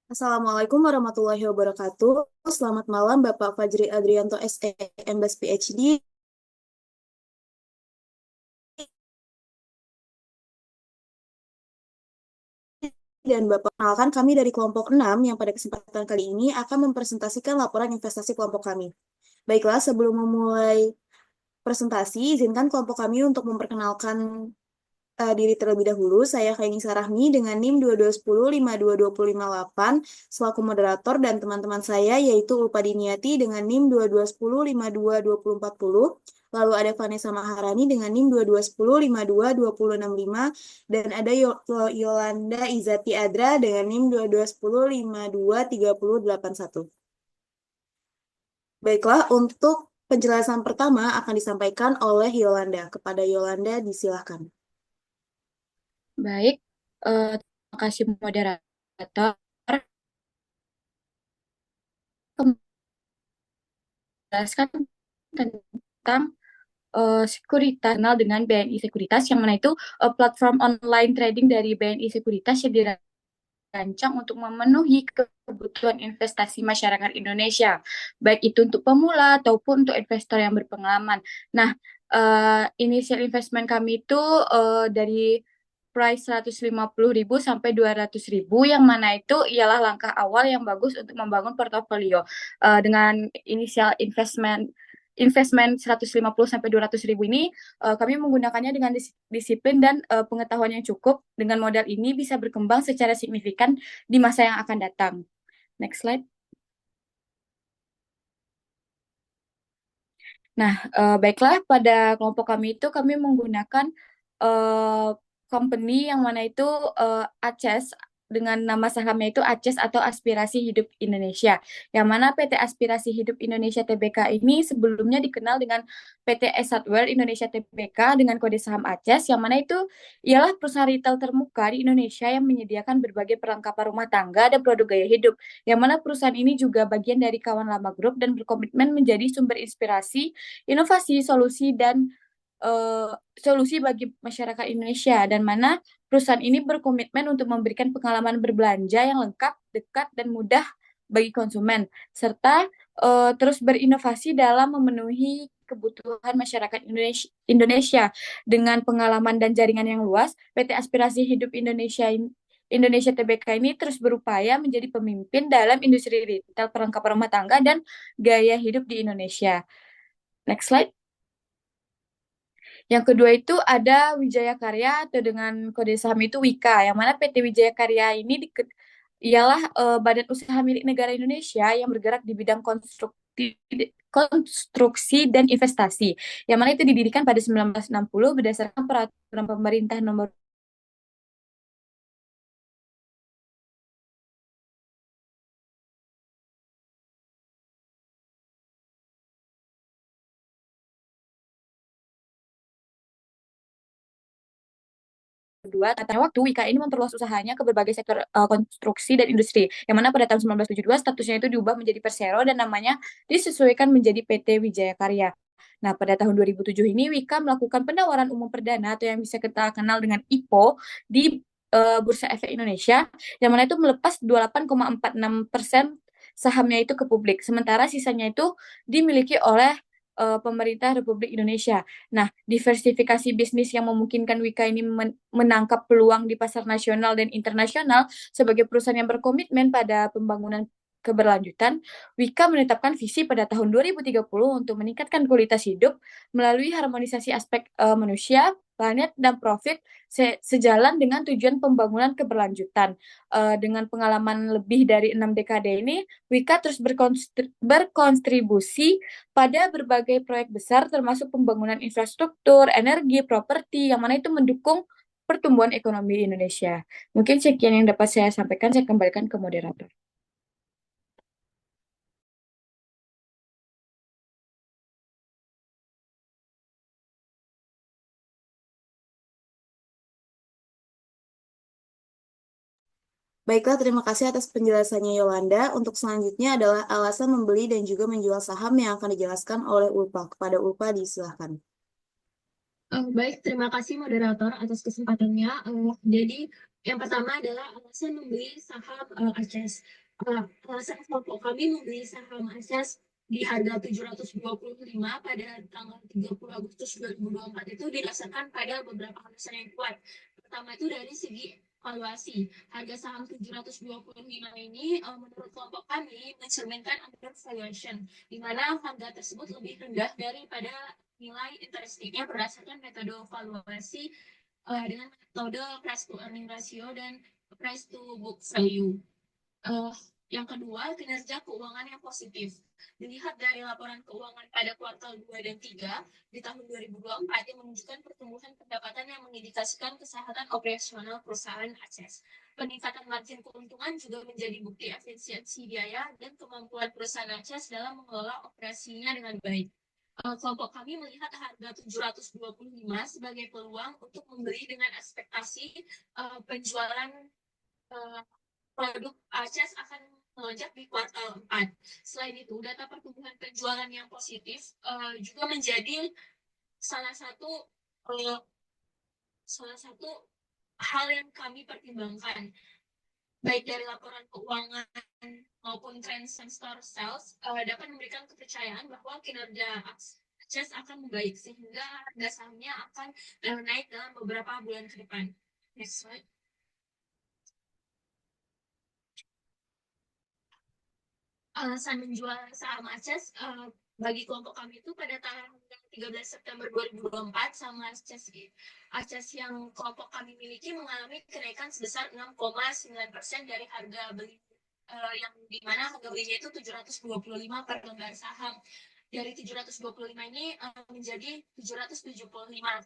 Assalamualaikum warahmatullahi wabarakatuh. Selamat malam Bapak Fajri Adrianto SE, MBas PhD, dan Bapak kenalkan kami dari kelompok 6 yang pada kesempatan kali ini akan mempresentasikan laporan investasi kelompok kami. Baiklah, sebelum memulai presentasi, izinkan kelompok kami untuk memperkenalkan diri terlebih dahulu. Saya Khaini Sarahmi dengan NIM 2210522058 selaku moderator dan teman-teman saya yaitu Ulpa Diniati dengan NIM 2210522040. Lalu ada Vanessa Maharani dengan NIM 2210522065 dan ada Yolanda Izati Adra dengan NIM 2210523081. Baiklah, untuk penjelasan pertama akan disampaikan oleh Yolanda. Kepada Yolanda, disilahkan. Baik, terima kasih moderator. Menjelaskan tentang sekuritas kenal dengan BNI Sekuritas, yang mana itu platform online trading dari BNI Sekuritas yang dirancang untuk memenuhi kebutuhan investasi masyarakat Indonesia, baik itu untuk pemula ataupun untuk investor yang berpengalaman. Nah, initial investment kami itu dari price 150.000 sampai 200.000, yang mana itu ialah langkah awal yang bagus untuk membangun portofolio. Dengan initial investment 150 sampai 200.000 ini, kami menggunakannya dengan disiplin dan pengetahuan yang cukup. Dengan modal ini bisa berkembang secara signifikan di masa yang akan datang. Next slide. Nah, baiklah, pada kelompok kami itu kami menggunakan uh, company yang mana itu ACES, dengan nama sahamnya itu ACES atau Aspirasi Hidup Indonesia. Yang mana PT Aspirasi Hidup Indonesia Tbk ini sebelumnya dikenal dengan PT Esatware Indonesia Tbk dengan kode saham ACES, yang mana itu ialah perusahaan retail termuka di Indonesia yang menyediakan berbagai perlengkapan rumah tangga dan produk gaya hidup, yang mana perusahaan ini juga bagian dari Kawan Lama Group dan berkomitmen menjadi sumber inspirasi, inovasi, eh, solusi bagi masyarakat Indonesia, dan mana perusahaan ini berkomitmen untuk memberikan pengalaman berbelanja yang lengkap, dekat, dan mudah bagi konsumen, serta terus berinovasi dalam memenuhi kebutuhan masyarakat Indonesia. Dengan pengalaman dan jaringan yang luas, PT Aspirasi Hidup Indonesia Tbk ini terus berupaya menjadi pemimpin dalam industri retail perlengkapan rumah tangga dan gaya hidup di Indonesia. Next slide. Yang kedua itu ada Wijaya Karya atau dengan kode saham itu WIKA, yang mana PT Wijaya Karya ini ialah badan usaha milik negara Indonesia yang bergerak di bidang konstruksi dan investasi, yang mana itu didirikan pada 1960 berdasarkan peraturan pemerintah nomor 2. Tata waktu, WIKA ini memperluas usahanya ke berbagai sektor konstruksi dan industri, yang mana pada tahun 1972 statusnya itu diubah menjadi Persero dan namanya disesuaikan menjadi PT Wijaya Karya. Nah, pada tahun 2007 ini Wika melakukan penawaran umum perdana atau yang bisa kita kenal dengan IPO di Bursa Efek Indonesia, yang mana itu melepas 28,46% sahamnya itu ke publik, sementara sisanya itu dimiliki oleh pemerintah Republik Indonesia. Nah, diversifikasi bisnis yang memungkinkan Wika ini menangkap peluang di pasar nasional dan internasional sebagai perusahaan yang berkomitmen pada pembangunan keberlanjutan. Wika menetapkan visi pada tahun 2030 untuk meningkatkan kualitas hidup melalui harmonisasi aspek manusia, planet, dan profit sejalan dengan tujuan pembangunan keberlanjutan. Dengan pengalaman lebih dari 6 dekade ini, Wika terus berkontribusi pada berbagai proyek besar termasuk pembangunan infrastruktur, energi, properti, yang mana itu mendukung pertumbuhan ekonomi di Indonesia. Mungkin sekian yang dapat saya sampaikan, saya kembalikan ke moderator. Baiklah, terima kasih atas penjelasannya Yolanda. Untuk selanjutnya adalah alasan membeli dan juga menjual saham yang akan dijelaskan oleh Ulpa. Kepada Ulpa, disilahkan. Baik, terima kasih moderator atas kesempatannya. Jadi Yang pertama adalah alasan membeli saham ACES. Alasan kelompok kami membeli saham ACES di harga 725 pada tanggal 30 Agustus 2024 itu didasarkan pada beberapa alasan yang kuat. Pertama itu dari segi valuasi. Harga saham 725 ini menurut kelompok kami mencerminkan undervaluation, di mana harga tersebut lebih rendah daripada nilai interestnya berdasarkan metode valuasi dengan metode price to earning ratio dan price to book value. Uh, yang kedua, kinerja keuangan yang positif. Dilihat dari laporan keuangan pada kuartal 2 dan 3 di tahun 2024 yang menunjukkan pertumbuhan pendapatan yang mengindikasikan kesehatan operasional perusahaan ACES. Peningkatan margin keuntungan juga menjadi bukti efisiensi biaya dan kemampuan perusahaan ACES dalam mengelola operasinya dengan baik. Kelompok kami melihat harga 725 sebagai peluang untuk membeli dengan ekspektasi penjualan produk ACES akan melonjak di kuartal 4. Selain itu, data pertumbuhan penjualan yang positif juga menjadi salah satu uh, hal yang kami pertimbangkan, baik dari laporan keuangan maupun tren same-store sales dapat memberikan kepercayaan bahwa kinerja ACES akan membaik sehingga harga sahamnya akan naik dalam beberapa bulan ke depan. Next slide. Alasan menjual saham ACES bagi kelompok kami itu pada tanggal 13 September 2024 sama ACES yang kelompok kami miliki mengalami kenaikan sebesar 6,9% dari harga beli yang dimana harga belinya itu 725 per lembar saham. Dari 725 ini menjadi 775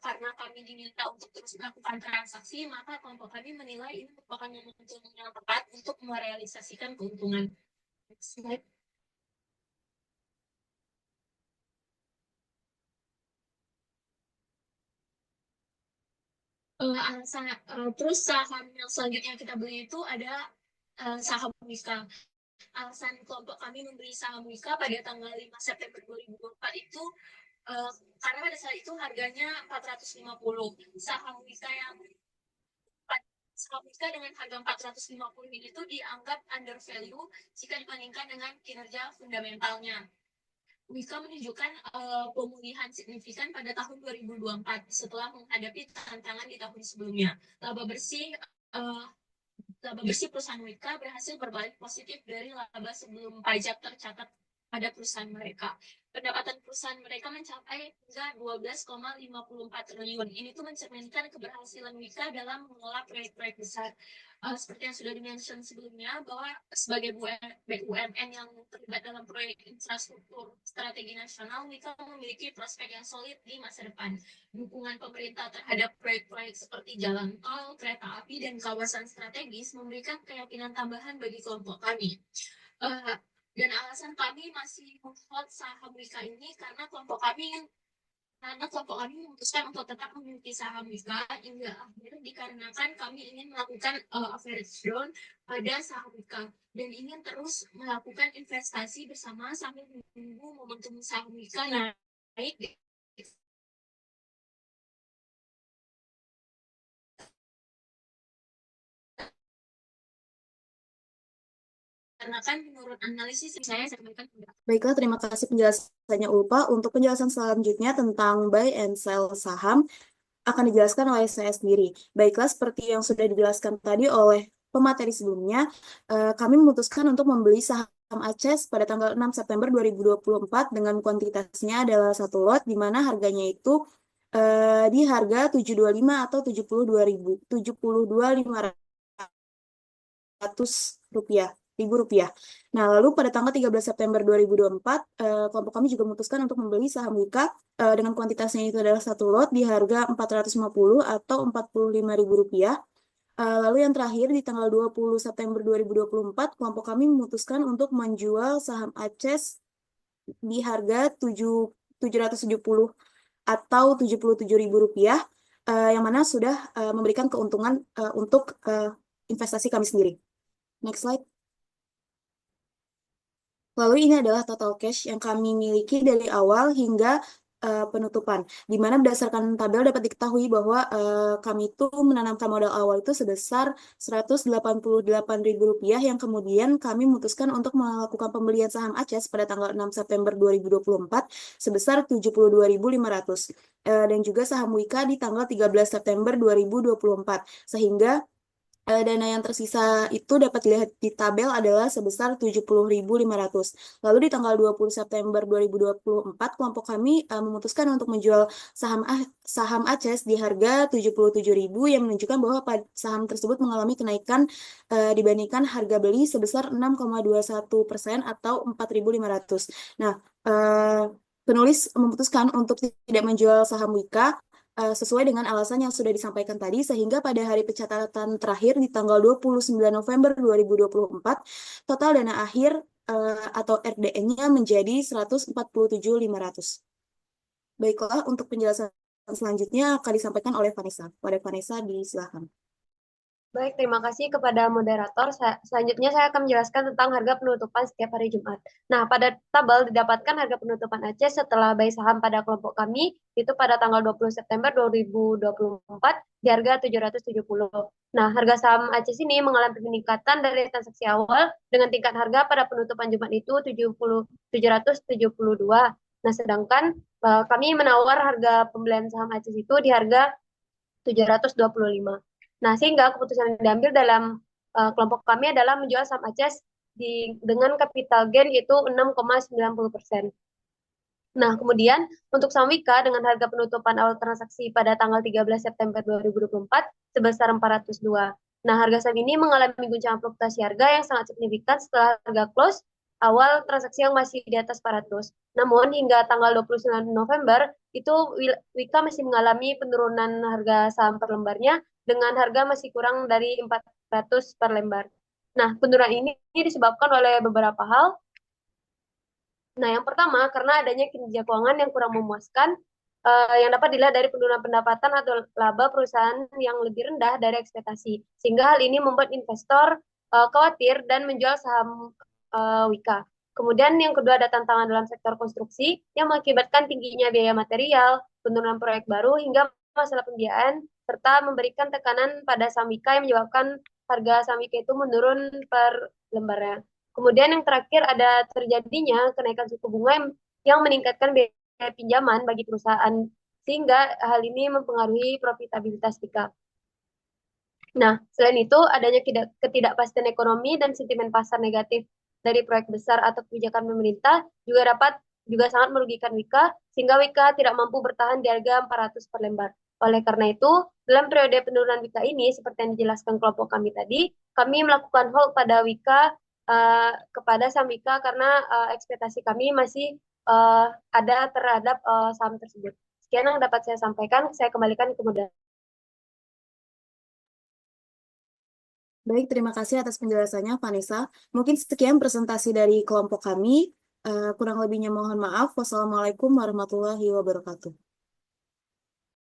karena kami diminta untuk terus melakukan transaksi, maka kelompok kami menilai ini merupakan momentum yang tepat untuk merealisasikan keuntungan. Next slide. Terus saham yang selanjutnya kita beli itu ada saham Wika. Alasan kelompok kami membeli saham Wika pada tanggal 5 September 2024 itu karena pada saat itu harganya 450. Saham Wika dengan harga 450 ini itu dianggap under value jika dibandingkan dengan kinerja fundamentalnya. Wika menunjukkan pemulihan signifikan pada tahun 2024 setelah menghadapi tantangan di tahun sebelumnya. Laba bersih perusahaan Wika berhasil berbalik positif dari laba sebelum pajak tercatat pada perusahaan mereka. Pendapatan perusahaan mereka mencapai hingga 12,54 triliun. Ini tuh mencerminkan keberhasilan Wika dalam mengelola proyek-proyek besar. Seperti yang sudah dimention sebelumnya, bahwa sebagai BUMN yang terlibat dalam proyek infrastruktur strategi nasional, Wika memiliki prospek yang solid di masa depan. Dukungan pemerintah terhadap proyek-proyek seperti jalan tol, kereta api, dan kawasan strategis memberikan keyakinan tambahan bagi kelompok kami. Dan alasan kami masih menghold saham Wika ini karena kelompok kami memutuskan untuk tetap memiliki saham Wika hingga akhir dikarenakan kami ingin melakukan average down pada saham Wika dan ingin terus melakukan investasi bersama sambil menunggu momentum saham Wika naik karena kan menurut analisis saya sampaikan. Baiklah, terima kasih penjelasannya Ulpa. Untuk penjelasan selanjutnya tentang buy and sell saham akan dijelaskan oleh saya sendiri. Baiklah, seperti yang sudah dijelaskan tadi oleh pemateri sebelumnya, kami memutuskan untuk membeli saham ACES pada tanggal 6 September 2024 dengan kuantitasnya adalah satu lot, di mana harganya itu di harga 725 atau 72.500 rupiah. Nah, lalu pada tanggal 13 September 2024, kelompok kami juga memutuskan untuk membeli saham Wika dengan kuantitasnya itu adalah satu lot di harga 450 atau 45.000 rupiah. Lalu yang terakhir di tanggal 20 September 2024, kelompok kami memutuskan untuk menjual saham ACES di harga 770 atau 77.000 rupiah, yang mana sudah memberikan keuntungan untuk investasi kami sendiri. Next slide. Lalu ini adalah total cash yang kami miliki dari awal hingga penutupan, di mana berdasarkan tabel dapat diketahui bahwa kami itu menanamkan modal awal itu sebesar Rp188.000 yang kemudian kami memutuskan untuk melakukan pembelian saham ACES pada tanggal 6 September 2024 sebesar 72.500 dan juga saham Wika di tanggal 13 September 2024 sehingga dana yang tersisa itu dapat dilihat di tabel adalah sebesar 70.500. Lalu di tanggal 20 September 2024, kelompok kami memutuskan untuk menjual saham ACES di harga 77.000 yang menunjukkan bahwa saham tersebut mengalami kenaikan dibandingkan harga beli sebesar 6,21% atau 4.500. Nah, penulis memutuskan untuk tidak menjual saham Wika sesuai dengan alasan yang sudah disampaikan tadi, sehingga pada hari pencatatan terakhir di tanggal 29 November 2024, total dana akhir atau RDN-nya menjadi 147.500. Baiklah, untuk penjelasan selanjutnya akan disampaikan oleh Vanessa. Pada Vanessa, disilakan. Baik, terima kasih kepada moderator. Selanjutnya saya akan menjelaskan tentang harga penutupan setiap hari Jumat. Nah, pada tabel didapatkan harga penutupan ACES setelah buy saham pada kelompok kami, itu pada tanggal 20 September 2024 di harga 770. Nah, harga saham ACES ini mengalami peningkatan dari transaksi awal dengan tingkat harga pada penutupan Jumat itu 772. Nah, sedangkan kami menawar harga pembelian saham ACES itu di harga 725. Nah, sehingga keputusan yang diambil dalam kelompok kami adalah menjual saham ACES dengan capital gain itu 6,90%. Nah, kemudian untuk saham Wika dengan harga penutupan awal transaksi pada tanggal 13 September 2024 sebesar 402. Nah, harga saham ini mengalami guncangan fluktuasi harga yang sangat signifikan setelah harga close awal transaksi yang masih di atas 400. Namun, hingga tanggal 29 November, itu Wika masih mengalami penurunan harga saham per lembarnya dengan harga masih kurang dari 400 per lembar. Nah, penurunan ini disebabkan oleh beberapa hal. Nah, yang pertama, karena adanya kinerja keuangan yang kurang memuaskan, yang dapat dilihat dari penurunan pendapatan atau laba perusahaan yang lebih rendah dari ekspektasi. Sehingga hal ini membuat investor khawatir dan menjual saham Wika. Kemudian yang kedua ada tantangan dalam sektor konstruksi yang mengakibatkan tingginya biaya material, penurunan proyek baru, hingga masalah pembiayaan, serta memberikan tekanan pada saham Wika yang menyebabkan harga saham Wika itu menurun per lembarnya. Kemudian yang terakhir ada terjadinya kenaikan suku bunga yang meningkatkan biaya pinjaman bagi perusahaan, sehingga hal ini mempengaruhi profitabilitas Wika. Nah, selain itu adanya ketidakpastian ekonomi dan sentimen pasar negatif dari proyek besar atau kebijakan pemerintah juga sangat merugikan Wika, sehingga Wika tidak mampu bertahan di harga 400 per lembar. Oleh karena itu, dalam periode penurunan Wika ini, seperti yang dijelaskan kelompok kami tadi, kami melakukan hold pada Wika kepada saham Wika karena ekspektasi kami masih ada terhadap saham tersebut. Sekian yang dapat saya sampaikan, saya kembalikan ke moderator. Baik, terima kasih atas penjelasannya, Vanessa. Mungkin sekian presentasi dari kelompok kami. Kurang lebihnya mohon maaf. Wassalamualaikum warahmatullahi wabarakatuh.